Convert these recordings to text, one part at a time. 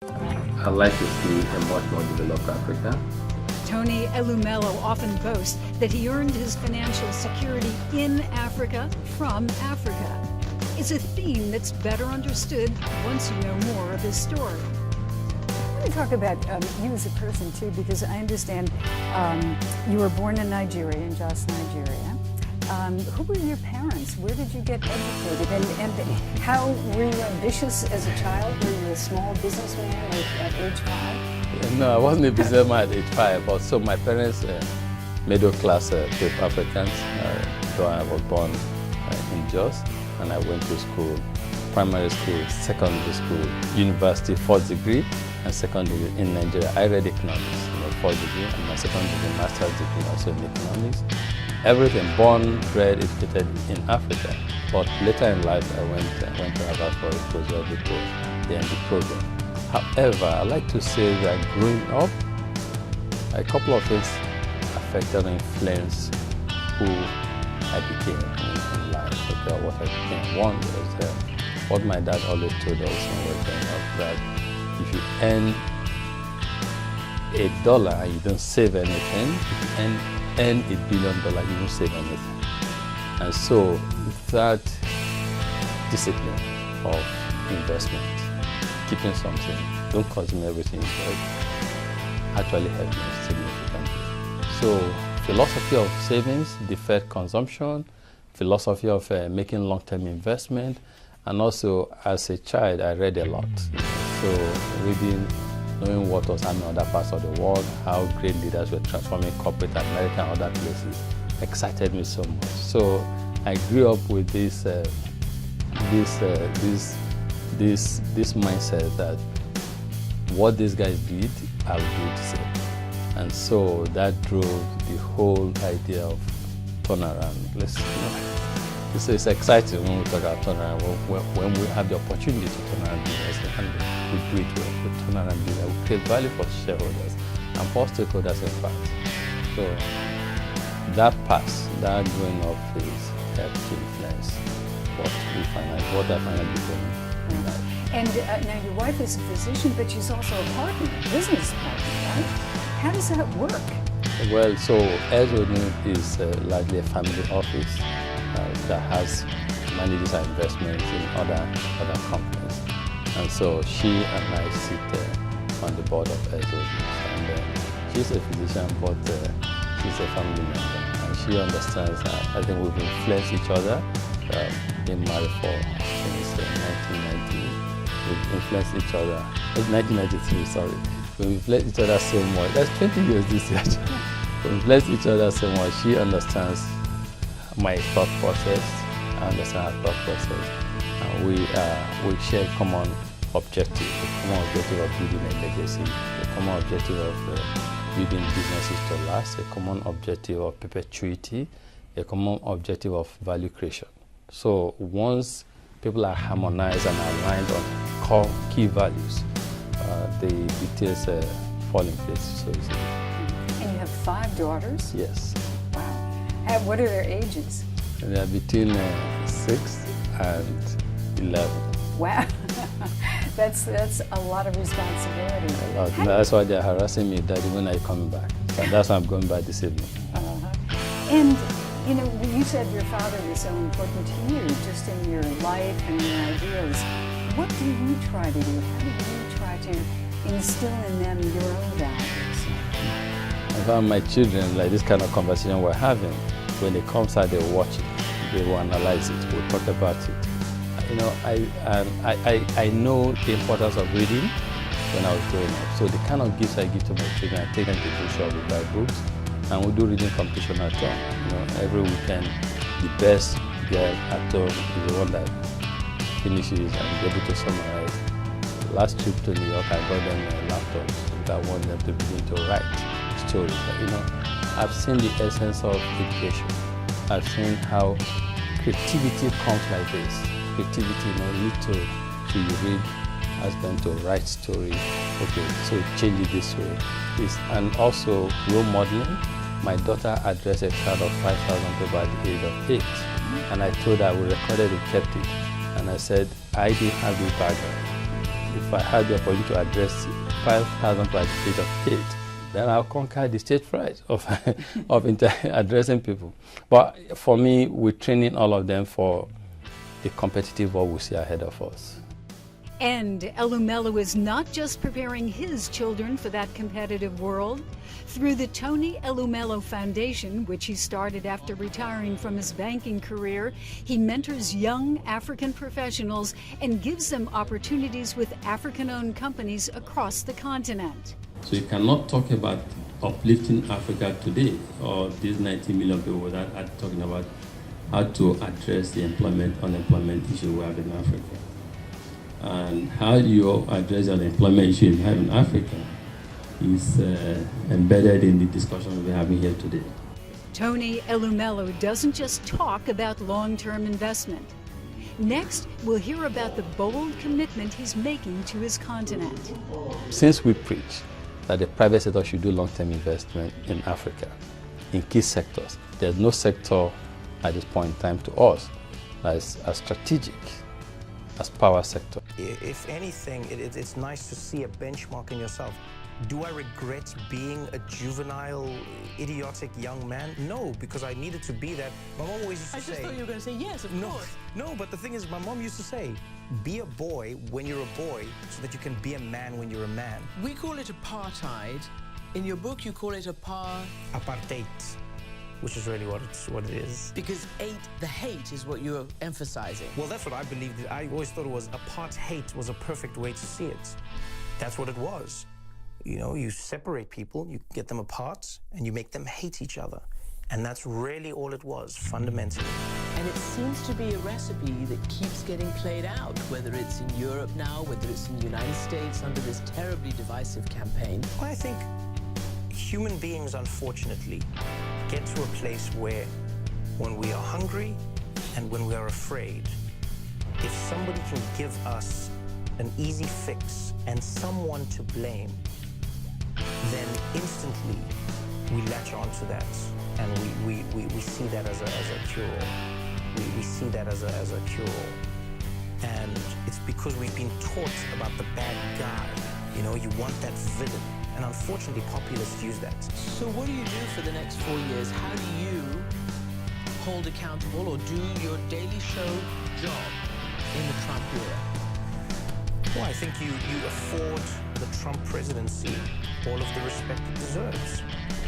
I'd like to see a much more developed Africa. Tony Elumelo often boasts that he earned his financial security in Africa from Africa. It's a theme that's better understood once you know more of his story. I want to talk about you as a person too, because I understand you were born in Nigeria, in Jos, Nigeria. Who were your parents? Where did you get educated? And how were you ambitious as a child? Were you a small businessman at age 5? No, I wasn't a businessman at age 5, but so my parents, middle class Cape Africans, so I was born in Jos, and I went to school, primary school, secondary school, university, fourth degree, and second degree in Nigeria. I read economics, fourth degree, and my second degree, master's degree also in economics. Everything, born, bred, educated in Africa. But later in life, I went to Harvard for a postgraduate MD program. However, I like to say that growing up, a couple of things affected and influenced who I became in life, okay, what I became. One was what my dad always told us when we were growing up, that if you earn $1 and you don't save anything, if you earn $1 billion, you won't save anything. And so that discipline of investment, keeping something, don't consume everything, actually helped me significantly. So philosophy of savings, deferred consumption, philosophy of making long-term investment, and also as a child I read a lot. So reading, knowing what was happening in other parts of the world, how great leaders were transforming corporate America and other places, excited me so much. So I grew up with this mindset that what these guys did, I would do the same. And so that drove the whole idea of turnaround. It's exciting when we talk about turnaround, when we have the opportunity to turn around business, and we do it well. We turn around business, we create value for shareholders and for stakeholders in fact. So that path, that growing up phase helped to influence what I finally became in life. And now your wife is a physician, but she's also a partner, a business partner, right? How does that work? Well, so Ezodin is largely a family office that manages our investments in other companies. And so she and I sit on the board of Ezodin. And she's a physician, but she's a family member. And she understands that I think we've influenced each other. Been married since 1990. We've influenced each other. 1993, sorry. We've influenced each other so much. That's 20 years this year. We've influenced each other so much. She understands my thought process. I understand her thought process. And we share common objective. The common objective of building a legacy. The common objective of building businesses to last. A common objective of perpetuity. A common objective of value creation. So once people are harmonized and aligned on core key values, the details fall in place so easily. And you have 5 daughters? Yes. Wow. And what are their ages? They are between 6 and 11. Wow. That's a lot of responsibility. A lot. That's why they're harassing me, Daddy, when are you coming back? So that's why I'm going back this evening. And you said your father was so important to you, just in your life and your ideas. What do you try to do? How do you try to instill in them your own values? I found my children, like this kind of conversation we're having, when it comes out, they watch it, they will analyze it, we'll talk about it. I know the importance of reading when I was growing up. So the kind of gifts I give to my children, I take them to bookshop, we buy books, and we do reading competition at home. Every weekend, the best girl at home is the one that finishes and is able to summarize. Last trip to New York, I got them laptops. I want them to begin to write stories. I've seen the essence of education. I've seen how creativity comes like this. Creativity, lead to you read, ask them to write story. Okay, so change it this way. And also role modeling. My daughter addressed a crowd of 5,000 people at the age of 8. And I told her we recorded it, kept it. And I said, I didn't have this background. if I had the opportunity to address 5,000 at the age of 8, then I'll conquer the stage fright of, addressing people. But for me, we're training all of them for the competitive world we see ahead of us. And Elumelu is not just preparing his children for that competitive world. Through the Tony Elumelu Foundation, which he started after retiring from his banking career, he mentors young African professionals and gives them opportunities with African-owned companies across the continent. So you cannot talk about uplifting Africa today, or these 90 million people, without talking about how to address the unemployment issue we have in Africa. And how you address the unemployment issue you have in Africa is embedded in the discussion we're having here today. Tony Elumelu doesn't just talk about long-term investment. Next, we'll hear about the bold commitment he's making to his continent. Since we preach that the private sector should do long-term investment in Africa, in key sectors, there's no sector at this point in time to us that is as strategic as power sector. If anything, it's nice to see a benchmark in yourself. Do I regret being a juvenile, idiotic young man? No, because I needed to be that. My mom always used to say... I just thought you were going to say yes, of course. No, but the thing is, my mom used to say, be a boy when you're a boy so that you can be a man when you're a man. We call it apartheid. In your book, you call it apartheid, which is really what it is. Because the hate is what you're emphasizing. Well, that's what I believed. I always thought it was apartheid was a perfect way to see it. That's what it was. You know, you separate people, you get them apart, and you make them hate each other. And that's really all it was, fundamentally. And it seems to be a recipe that keeps getting played out, whether it's in Europe now, whether it's in the United States under this terribly divisive campaign. Well, I think human beings, unfortunately, get to a place where when we are hungry and when we are afraid, if somebody can give us an easy fix and someone to blame, then instantly we latch onto that and we see that as a cure-all. We see that as a cure-all. And it's because we've been taught about the bad guy. You know, you want that villain. And unfortunately, populists use that. So what do you do for the next 4 years? How do you hold accountable or do your Daily Show job in the Trump era? Well, I think you afford the Trump presidency all of the respect it deserves.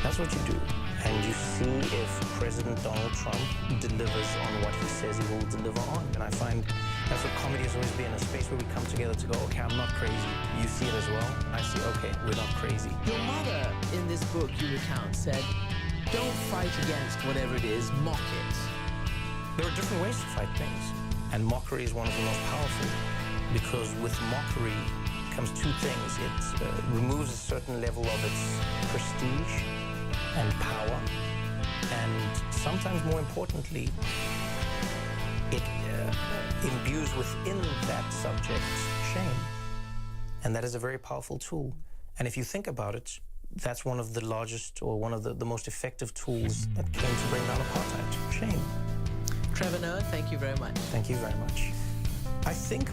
That's what you do. And you see if President Donald Trump delivers on what he says he will deliver on. And I find that's what comedy has always been, a space where we come together to go, okay, I'm not crazy. You see it as well. I see, okay, we're not crazy. Your mother, in this book you recount, said, don't fight against whatever it is, mock it. There are different ways to fight things. And mockery is one of the most powerful. Because with mockery comes two things. It removes a certain level of its prestige and power. And sometimes more importantly, it imbues within that subject shame. And that is a very powerful tool. And if you think about it, that's one of the largest or one of the most effective tools that came to bring down apartheid, shame. Trevor Noah, thank you very much. Thank you very much. I think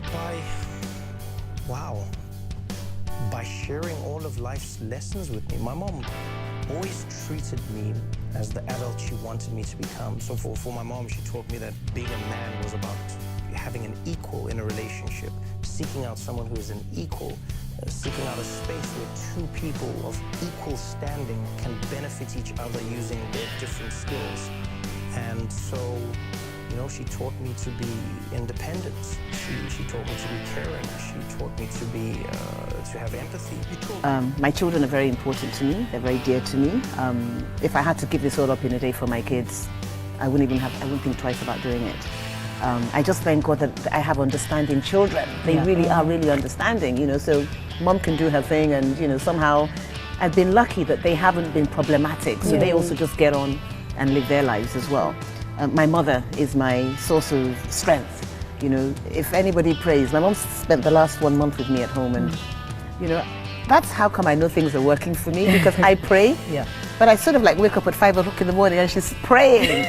by sharing all of life's lessons with me, my mom always treated me as the adult she wanted me to become. So for my mom, she taught me that being a man was about having an equal in a relationship, seeking out someone who is an equal, seeking out a space where two people of equal standing can benefit each other using their different skills. And so, you know, she taught me to be independent. She taught me to be caring. She taught me to be to have empathy. My children are very important to me. They're very dear to me. If I had to give this all up in a day for my kids, I wouldn't think twice about doing it. I just thank God that I have understanding children. They really are really understanding, you know, so mom can do her thing and, you know, somehow I've been lucky that they haven't been problematic. So they also just get on and live their lives as well. My mother is my source of strength. You know, if anybody prays, my mom spent the last 1 month with me at home and, you know, that's how come I know things are working for me, because I pray. But I sort of like wake up at 5 o'clock in the morning and she's praying.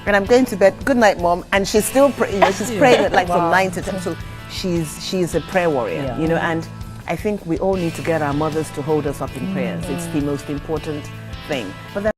And I'm going to bed, good night, mom, and she's still praying. You know, she's praying at like from 9 to 10. So she's a prayer warrior, Yeah. you know, and I think we all need to get our mothers to hold us up in prayers. It's the most important thing. But then